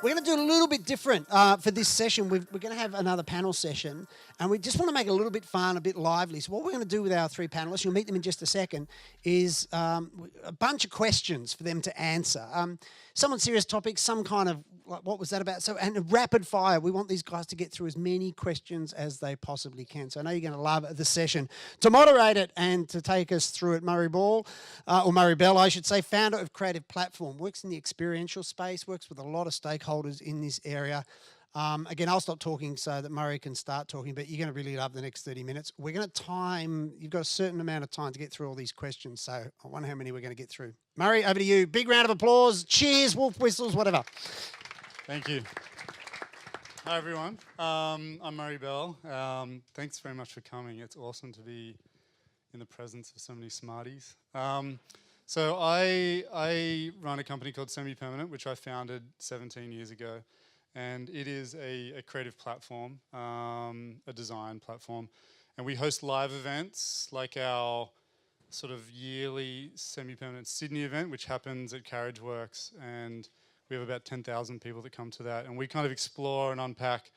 We're going to do a little bit different for this session. We're going to have another panel session, and we just want to make it a little bit fun, a bit lively. So what we're going to do with our three panelists, you'll meet them in just a second, is a bunch of questions for them to answer. Some on serious topics, some kind of, like, what was that about? So, and rapid fire. We want these guys to get through as many questions as they possibly can. So I know you're going to love the session. To moderate it and to take us through it, Murray Bell, I should say, founder of Creative Platform, works in the experiential space, works with a lot of stakeholders in this area. Again, I'll stop talking so that Murray can start talking, but you're going to really love the next 30 minutes. We're going to time, you've got a certain amount of time to get through all these questions, so I wonder how many we're going to get through. Murray, over to you. Big round of applause, cheers, wolf whistles, whatever. Thank you. Hi, everyone. I'm Murray Bell. Thanks very much for coming. It's awesome to be in the presence of so many smarties. So I run a company called Semi-Permanent, which I founded 17 years ago. And it is a creative platform, a design platform. And we host live events like our sort of yearly Semi-Permanent Sydney event, which happens at Carriageworks. And we have about 10,000 people that come to that. And we kind of explore and unpack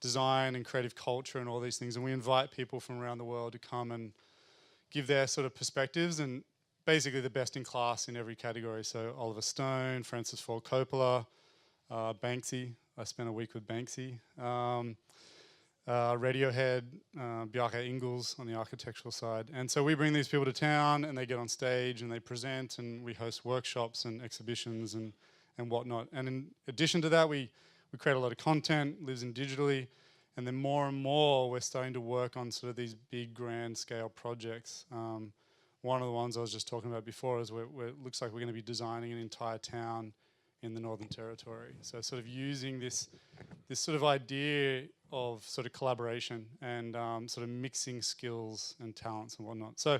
design and creative culture and all these things. And we invite people from around the world to come and give their sort of perspectives and basically the best in class in every category. So Oliver Stone, Francis Ford Coppola, Banksy. I spent a week with Banksy. Radiohead, Bjarke Ingels on the architectural side. And so we bring these people to town and they get on stage and they present and we host workshops and exhibitions and whatnot. And in addition to that, we create a lot of content, lives in digitally, and then more and more we're starting to work on sort of these big grand scale projects. One of the ones I was just talking about before is where it looks like we're going to be designing an entire town in the Northern Territory. So sort of using this sort of idea of sort of collaboration and sort of mixing skills and talents and whatnot. So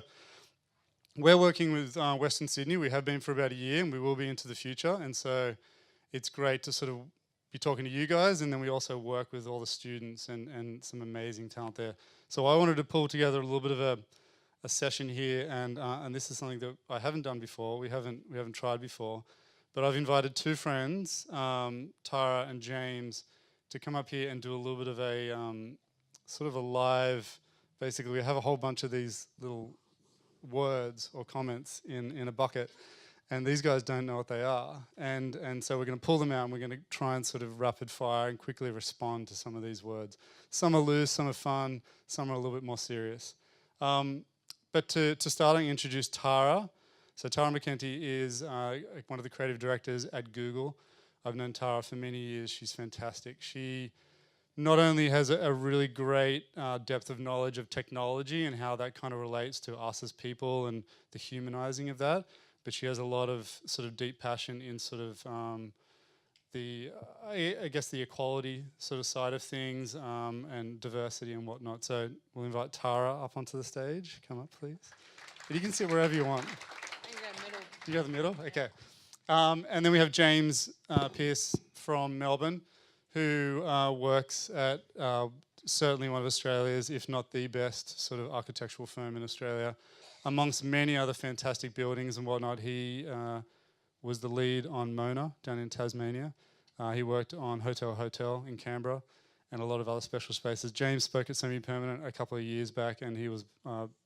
we're working with Western Sydney. We have been for about a year and we will be into the future. And so it's great to sort of be talking to you guys, and then we also work with all the students and some amazing talent there. So I wanted to pull together a little bit of a session here, and this is something that I haven't done before. We haven't tried before. But I've invited two friends, Tara and James, to come up here and do a little bit of a sort of a live, basically we have a whole bunch of these little words or comments in a bucket, and these guys don't know what they are. And so we're going to pull them out and we're going to try and sort of rapid fire and quickly respond to some of these words. Some are loose, some are fun, some are a little bit more serious. But to start, I introduce Tara. So Tara Mckenty is one of the creative directors at Google. I've known Tara for many years. She's fantastic. She not only has a really great depth of knowledge of technology and how that kind of relates to us as people and the humanizing of that, but she has a lot of sort of deep passion in sort of I guess the equality sort of side of things and diversity and whatnot. So we'll invite Tara up onto the stage. Come up, please. But you can sit wherever you want. You go the middle? Okay. And then we have James Pearce from Melbourne, who works at certainly one of Australia's, if not the best, sort of architectural firm in Australia. Amongst many other fantastic buildings and whatnot, he was the lead on Mona down in Tasmania. He worked on Hotel in Canberra and a lot of other special spaces. James spoke at Semi-Permanent a couple of years back, and he was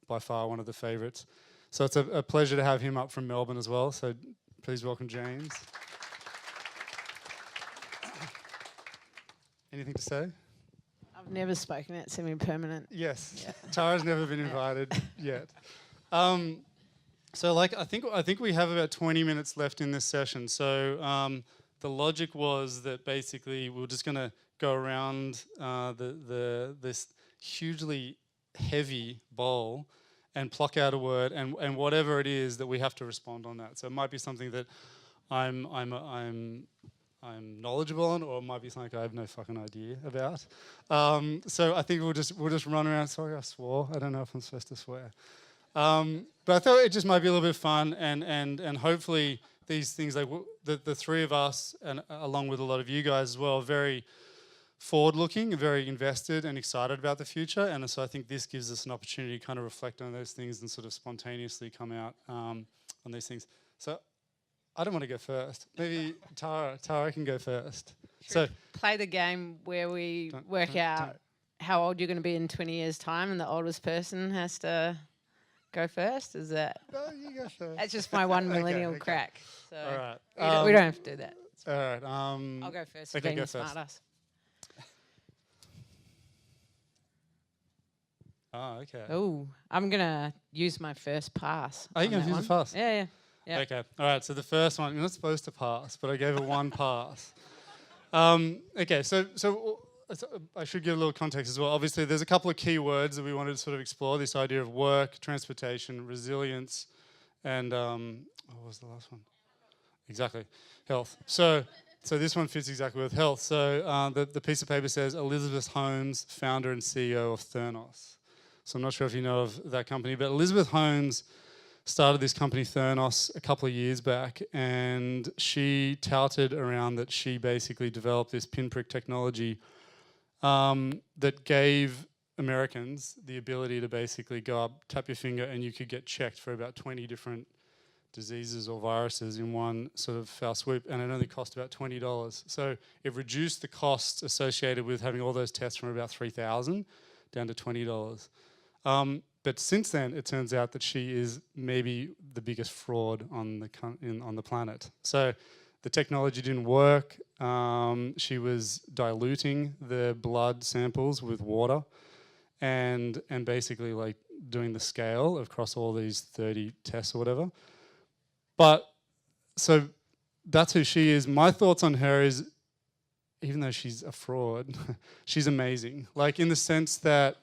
by far one of the favourites. So it's a pleasure to have him up from Melbourne as well. So please welcome James. Anything to say? I've never spoken at Semi-Permanent. Yes. Yeah. Tara's never been invited yet. So I think we have about 20 minutes left in this session. So the logic was that basically we're just going to go around this hugely heavy bowl and pluck out a word, and whatever it is that we have to respond on that. So it might be something that I'm knowledgeable on, or it might be something I have no fucking idea about. So I think we'll just run around. Sorry, I swore. I don't know if I'm supposed to swear. But I thought it just might be a little bit fun, and hopefully these things, the three of us, and along with a lot of you guys as well, very forward-looking, very invested and excited about the future, and so I think this gives us an opportunity to kind of reflect on those things and sort of spontaneously come out on these things. So I don't want to go first. Maybe Tara can go first. So Play the game where we work don't- out how old you're going to be in 20 years' time, and the oldest person has to go first. Is that? no, you go first. That's just my one millennial okay. crack. So All right. we don't have to do that. All right. I'll go first. Okay, Being go the first. smartass. Oh, okay. Oh, I'm gonna use my first pass. Are you on going to that use one. it fast? Yeah. Okay. All right. So the first one, you're not supposed to pass, but I gave it one pass. Okay. So I should give a little context as well. Obviously, there's a couple of key words that we wanted to sort of explore: this idea of work, transportation, resilience, and what was the last one? Exactly, health. So this one fits exactly with health. So the piece of paper says Elizabeth Holmes, founder and CEO of Theranos. So I'm not sure if you know of that company, but Elizabeth Holmes started this company Theranos a couple of years back, and she touted around that she basically developed this pinprick technology that gave Americans the ability to basically go up, tap your finger, and you could get checked for about 20 different diseases or viruses in one sort of foul swoop, and it only cost about $20. So it reduced the costs associated with having all those tests from about $3,000 down to $20. But since then, it turns out that she is maybe the biggest fraud on the planet. So the technology didn't work. She was diluting the blood samples with water, and basically like doing the scale across all these 30 tests or whatever. But so that's who she is. My thoughts on her is, even though she's a fraud, she's amazing. Like in the sense that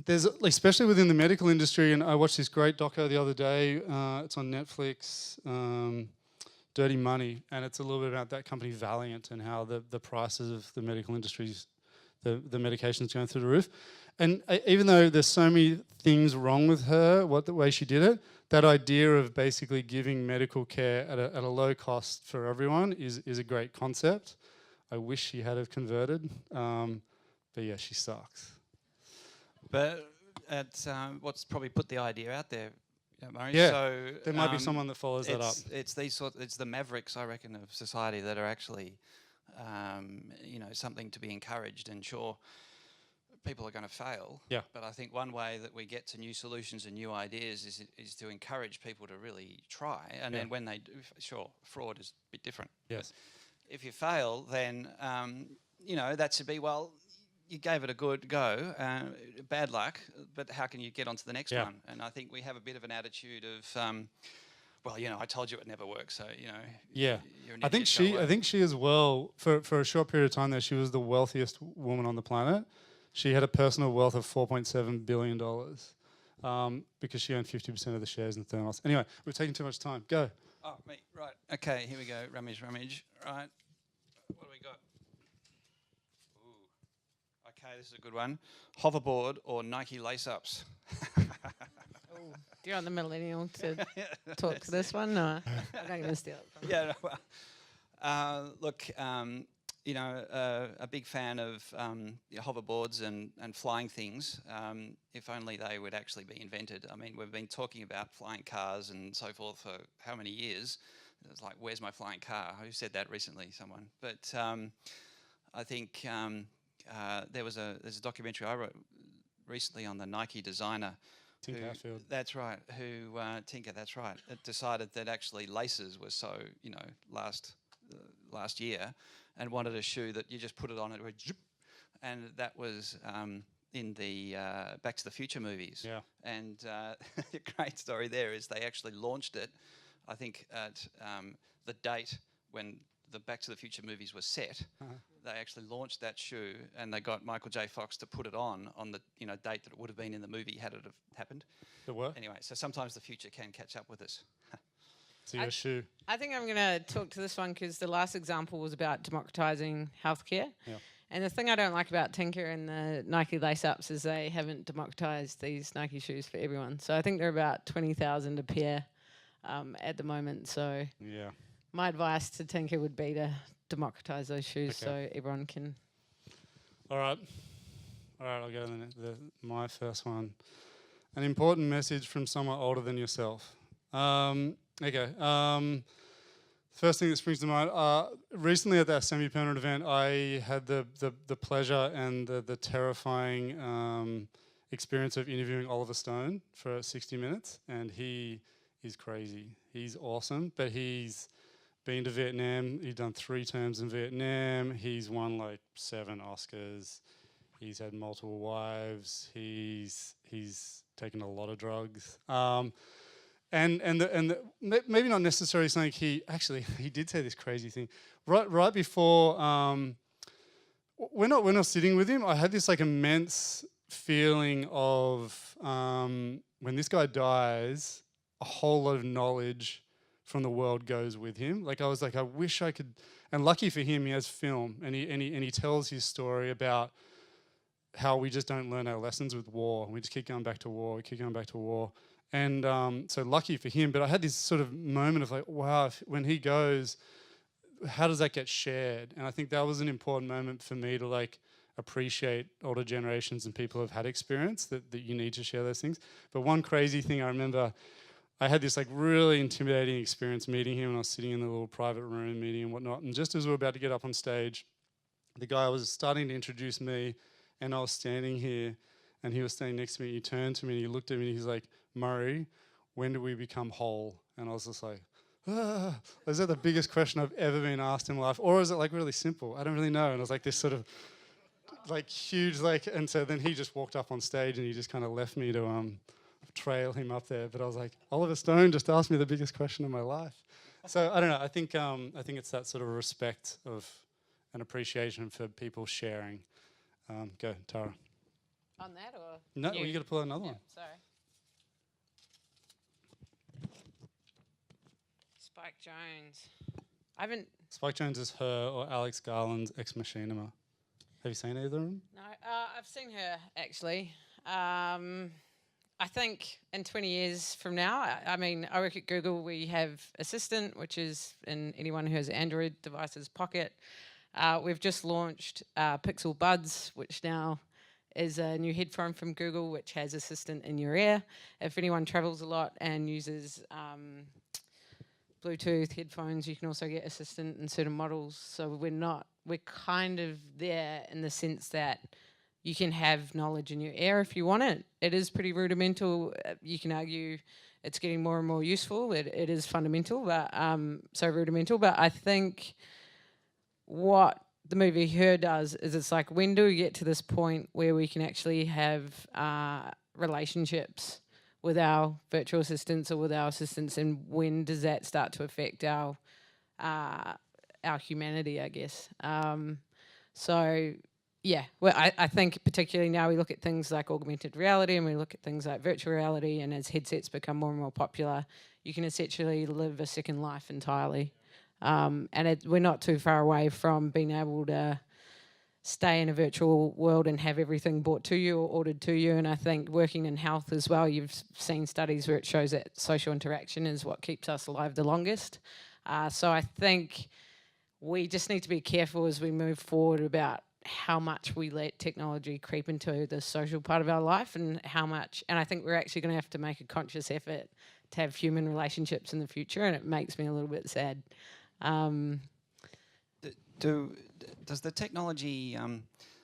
there's, especially within the medical industry, and I watched this great doco the other day. It's on Netflix, Dirty Money, and it's a little bit about that company Valiant and how the prices of the medical industries, the medication's going through the roof. And even though there's so many things wrong with her, the way she did it, that idea of basically giving medical care at a low cost for everyone is a great concept. I wish she had have converted, but yeah, she sucks. But it's what's probably put the idea out there, Murray. Yeah, so, there might be someone that follows that up. It's the mavericks, I reckon, of society that are actually, something to be encouraged. And sure, people are going to fail. Yeah. But I think one way that we get to new solutions and new ideas is to encourage people to really try. And then when they do, sure, fraud is a bit different. Yes. But if you fail, then that should be, well, you gave it a good go, bad luck, but how can you get on to the next one? And I think we have a bit of an attitude of, I told you it never works, so, Yeah. you're an I think she as well, for a short period of time there, she was the wealthiest woman on the planet. She had a personal wealth of $4.7 billion because she owned 50% of the shares in Theranos. Anyway, we're taking too much time. Go. Oh, me, right. Okay, here we go. Rummage. Right. What do we got? Ooh. Okay, this is a good one. Hoverboard or Nike lace-ups? Do you want the millennial to talk to this one? No, I'm not going to steal it from you. Yeah, no, look, a big fan of hoverboards and flying things. If only they would actually be invented. I mean, we've been talking about flying cars and so forth for how many years? It's like, where's my flying car? Who said that recently? Someone. But I think there's a documentary I wrote recently on the Nike designer. Tinker. That's right. Tinker. That's right. It decided that actually laces were so last year, and wanted a shoe that you just put it on it would zip, and that was in the Back to the Future movies. Yeah. And the great story there is they actually launched it, I think at the date when the Back to the Future movies were set. They actually launched that shoe, and they got Michael J. Fox to put it on the date that it would have been in the movie had it have happened. It worked? Anyway, so sometimes the future can catch up with us. So your shoe. I think I'm going to talk to this one because the last example was about democratizing healthcare. Yeah. And the thing I don't like about Tinker and the Nike lace-ups is they haven't democratized these Nike shoes for everyone. So I think they're about 20,000 a pair at the moment. So Yeah. my advice to Tinker would be to democratize those shoes so everyone can. All right, I'll go to my first one. An important message from someone older than yourself. Okay. First thing that springs to mind, recently at that semi-permanent event, I had the pleasure and the terrifying experience of interviewing Oliver Stone for 60 minutes, and he is crazy. He's awesome, but he's been to Vietnam. He's done 3 terms in Vietnam. He's won like 7 Oscars. He's had multiple wives. He's taken a lot of drugs. Maybe not necessarily something he did say this crazy thing right before we're not sitting with him. I had this like immense feeling of when this guy dies, a whole lot of knowledge from the world goes with him. Like I was like, I wish I could. And lucky for him, he has film, and he tells his story about how we just don't learn our lessons with war. We just keep going back to war. We keep going back to war. And so lucky for him, but I had this sort of moment of like, wow, when he goes, how does that get shared? And I think that was an important moment for me to like appreciate older generations and people who have had experience, that you need to share those things. But one crazy thing I remember, I had this like really intimidating experience meeting him, and I was sitting in the little private room meeting and whatnot. And just as we were about to get up on stage, the guy was starting to introduce me, and I was standing here, and he was standing next to me. He turned to me and he looked at me and he's like, Murray, when do we become whole? And I was just like, is that the biggest question I've ever been asked in life? Or is it like really simple? I don't really know. And I was like this sort of like huge, like, and so then he just walked up on stage and he just kind of left me to trail him up there. But I was like, Oliver Stone just asked me the biggest question of my life. So I don't know. I think it's that sort of respect of an appreciation for people sharing. Go, Tara. On that or? No, you got to pull out another one. Sorry. Spike Jones. I haven't. Spike Jones is her or Alex Garland's ex machinima. Have you seen either of them? No, I've seen her actually. I think in 20 years from now, I work at Google. We have Assistant, which is in anyone who has Android devices pocket. We've just launched Pixel Buds, which now is a new headphone from Google, which has Assistant in your ear. If anyone travels a lot and uses Bluetooth headphones, you can also get Assistant in certain models. So we're kind of there in the sense that you can have knowledge in your ear if you want it. It is pretty rudimental. You can argue it's getting more and more useful. It is fundamental, but so rudimental. But I think what the movie Her does is it's like, when do we get to this point where we can actually have relationships with our virtual assistants or with our assistants, and when does that start to affect our humanity, I guess. So yeah, well, I think particularly now we look at things like augmented reality and we look at things like virtual reality, and as headsets become more and more popular, you can essentially live a second life entirely. And we're not too far away from being able to stay in a virtual world and have everything brought to you or ordered to you. And I think working in health as well, you've seen studies where it shows that social interaction is what keeps us alive the longest. So I think we just need to be careful as we move forward about how much we let technology creep into the social part of our life, and how much. And I think we're actually going to have to make a conscious effort to have human relationships in the future, and it makes me a little bit sad. Does the technology,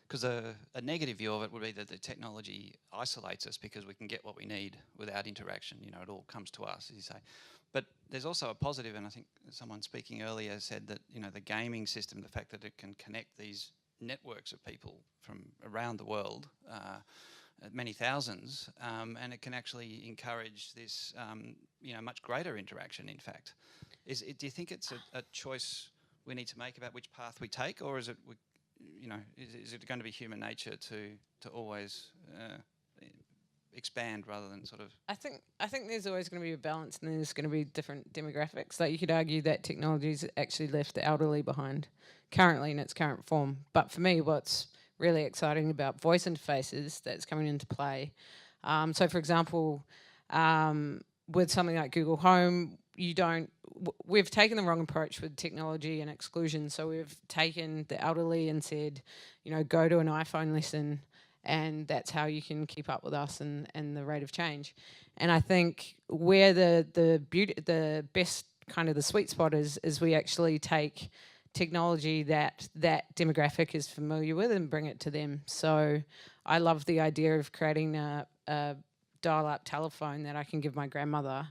because a negative view of it would be that the technology isolates us because we can get what we need without interaction. You know, it all comes to us, as you say. But there's also a positive, and I think someone speaking earlier said that, you know, the gaming system, the fact that it can connect these networks of people from around the world, many thousands, and it can actually encourage this, you know, much greater interaction, in fact. Do you think it's a choice we need to make about which path we take, or is it, you know, is it going to be human nature to always expand rather than sort of? I think there's always going to be a balance, and there's going to be different demographics. Like, you could argue that technology's actually left the elderly behind currently in its current form. But for me, what's really exciting about voice interfaces that's coming into play. So, for example, with something like Google Home, we've taken the wrong approach with technology and exclusion. So we've taken the elderly and said, you know, go to an iPhone lesson, and that's how you can keep up with us and the rate of change. And I think where the best kind of the sweet spot is we actually take technology that demographic is familiar with and bring it to them. So I love the idea of creating a dial-up telephone that I can give my grandmother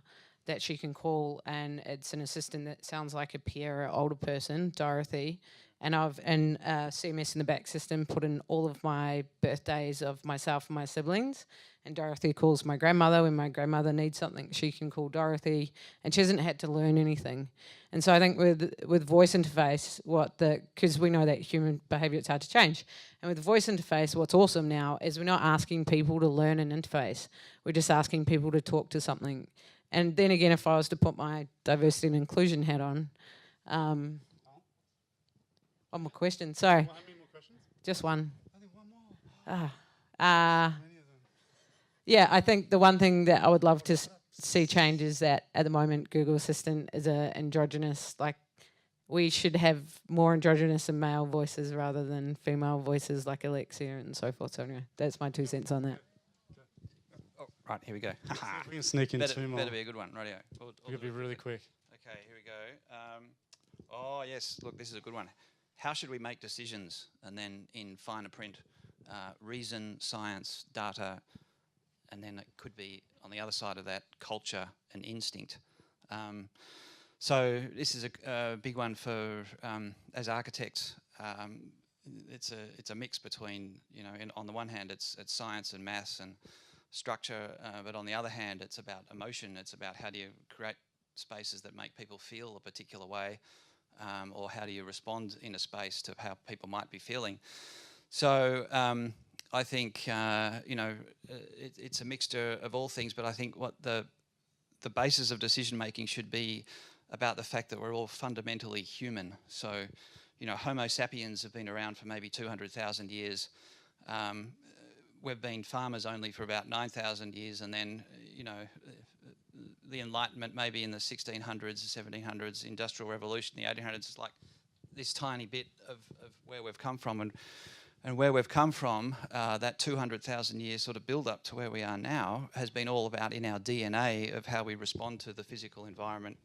that she can call, and it's an assistant that sounds like a peer or older person, Dorothy, and I've in CMS in the back system put in all of my birthdays of myself and my siblings, and Dorothy calls my grandmother. When my grandmother needs something, she can call Dorothy, and she hasn't had to learn anything. And so I think with voice interface, because we know that human behaviour, it's hard to change, and with voice interface, what's awesome now is we're not asking people to learn an interface, we're just asking people to talk to something. And then again, if I was to put my diversity and inclusion hat on, one more question. Sorry. How many more questions? Just one. I think one more. Yeah, I think the one thing that I would love to see change is that at the moment Google Assistant is a androgynous, like we should have more androgynous and male voices rather than female voices like Alexia and so forth. So anyway, that's my 2 cents on that. Oh, right, here we go. See if we can sneak in two more. Better be a good one, rightio. We'll be really quick. Okay, here we go. Oh yes, look, this is a good one. How should we make decisions? And then in finer print, reason, science, data, and then it could be on the other side of that, culture and instinct. So this is a big one for as architects. It's a mix between, you know, on the one hand it's science and maths and structure, but on the other hand it's about emotion. It's about how do you create spaces that make people feel a particular way, or how do you respond in a space to how people might be feeling. So I think it's a mixture of all things, but I think what the basis of decision making should be about the fact that we're all fundamentally human. So, you know, Homo sapiens have been around for maybe 200,000 years. We've been farmers only for about 9,000 years, and then, you know, the Enlightenment maybe in the 1600s, 1700s, Industrial Revolution, the 1800s, is like this tiny bit of where we've come from. And where we've come from, that 200,000 years sort of build up to where we are now has been all about in our DNA of how we respond to the physical environment,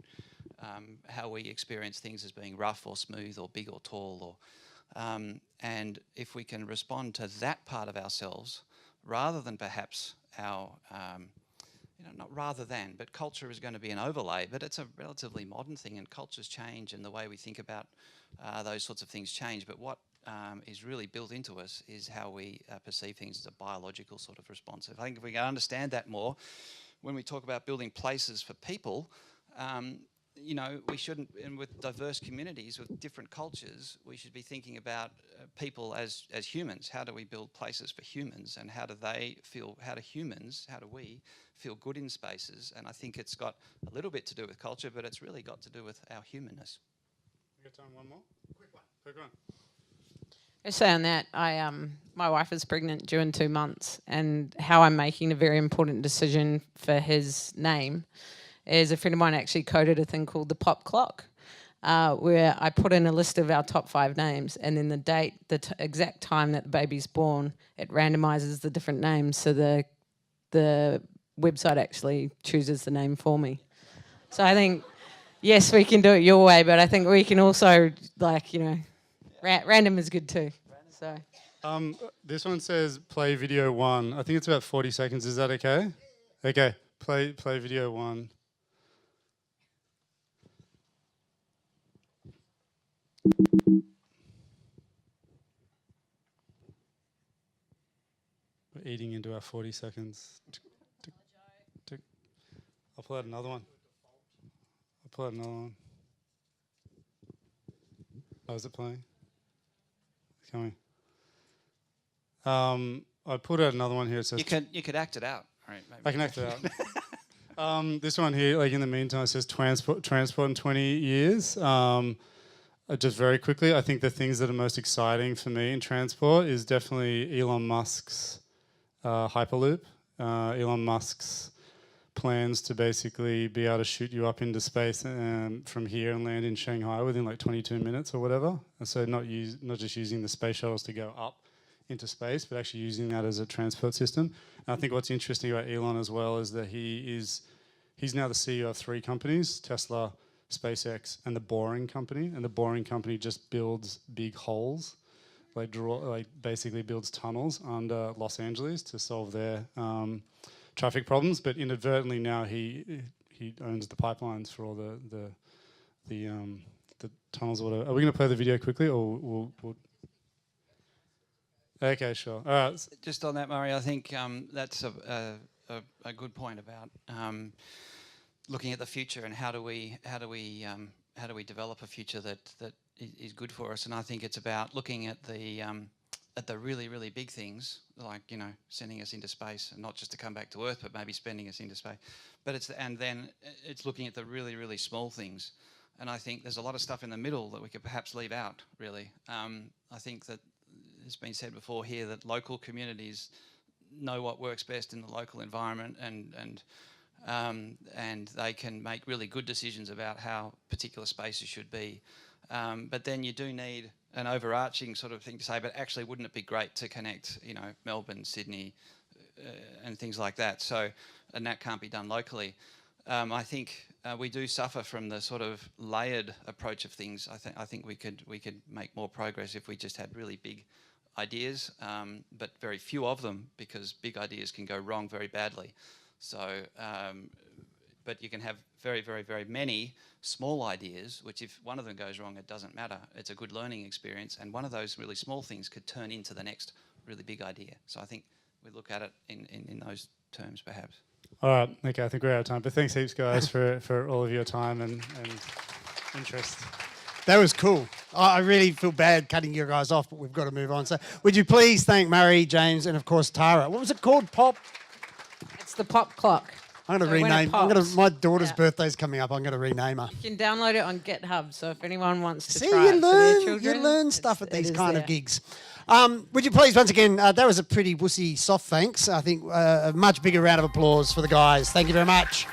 how we experience things as being rough or smooth or big or tall. And if we can respond to that part of ourselves rather than perhaps our, not rather than, but culture is going to be an overlay, but it's a relatively modern thing, and cultures change and the way we think about those sorts of things change. But what is really built into us is how we perceive things as a biological sort of response. I think if we can understand that more, when we talk about building places for people, you know, we shouldn't, and with diverse communities, with different cultures, we should be thinking about people as humans. How do we build places for humans, and how do they feel, how do we feel good in spaces? And I think it's got a little bit to do with culture, but it's really got to do with our humanness. We got time one more? Quick one. I say on that, my wife is pregnant due in 2 months, and how I'm making a very important decision for his name is a friend of mine actually coded a thing called the pop clock, where I put in a list of our top 5 names, and then the date, exact time that the baby's born, it randomizes the different names, so the website actually chooses the name for me. So I think, yes, we can do it your way, but I think we can also, like, you know, random is good too. So. This one says play video 1. I think it's about 40 seconds. Is that okay? Okay, play video 1. We're eating into our 40 seconds. I'll pull out another one. Oh, is it playing? It's coming. I put out another one here. It says you could act it out. All right, maybe. I can act it out. This one here, like in the meantime, it says transport in 20 years. Just very quickly, I think the things that are most exciting for me in transport is definitely Elon Musk's Hyperloop. Elon Musk's plans to basically be able to shoot you up into space from here and land in Shanghai within like 22 minutes or whatever. And so not just using the space shuttles to go up into space, but actually using that as a transport system. And I think what's interesting about Elon as well is that he's now the CEO of 3 companies, Tesla, SpaceX, and the Boring Company. And the Boring Company just builds big holes, basically builds tunnels under Los Angeles to solve their traffic problems. But inadvertently now he owns the pipelines for all the tunnels. Or whatever. Are we going to play the video quickly, or we'll Okay, sure. All right. Just on that, Murray, I think that's a good point about looking at the future and how do we develop a future that is good for us. And I think it's about looking at the really, really big things, like, you know, sending us into space, and not just to come back to Earth, but maybe spending us into space. But then it's looking at the really, really small things. And I think there's a lot of stuff in the middle that we could perhaps leave out, really. I think that it's been said before here that local communities know what works best in the local environment, and they can make really good decisions about how particular spaces should be. But then you do need an overarching sort of thing to say, but actually wouldn't it be great to connect, you know, Melbourne, Sydney, and things like that. So, and that can't be done locally. I think we do suffer from the sort of layered approach of things. I think we could make more progress if we just had really big ideas, but very few of them, because big ideas can go wrong very badly. So, but you can have very, very, very many small ideas, which if one of them goes wrong, it doesn't matter. It's a good learning experience, and one of those really small things could turn into the next really big idea. So I think we look at it in those terms, perhaps. All right. Okay, I think we're out of time. But thanks heaps, guys, for all of your time and interest. That was cool. I really feel bad cutting you guys off, but we've got to move on. So would you please thank Murray, James, and of course Tara. What was it called? Pop? It's the pop clock. I'm going to rename. My daughter's birthday's coming up. I'm going to rename her. You can download it on GitHub. So if anyone wants to See, try it for their you children, learn stuff at these kind of there. gigs. Would you please, once again, that was a pretty wussy soft thanks. I think a much bigger round of applause for the guys. Thank you very much.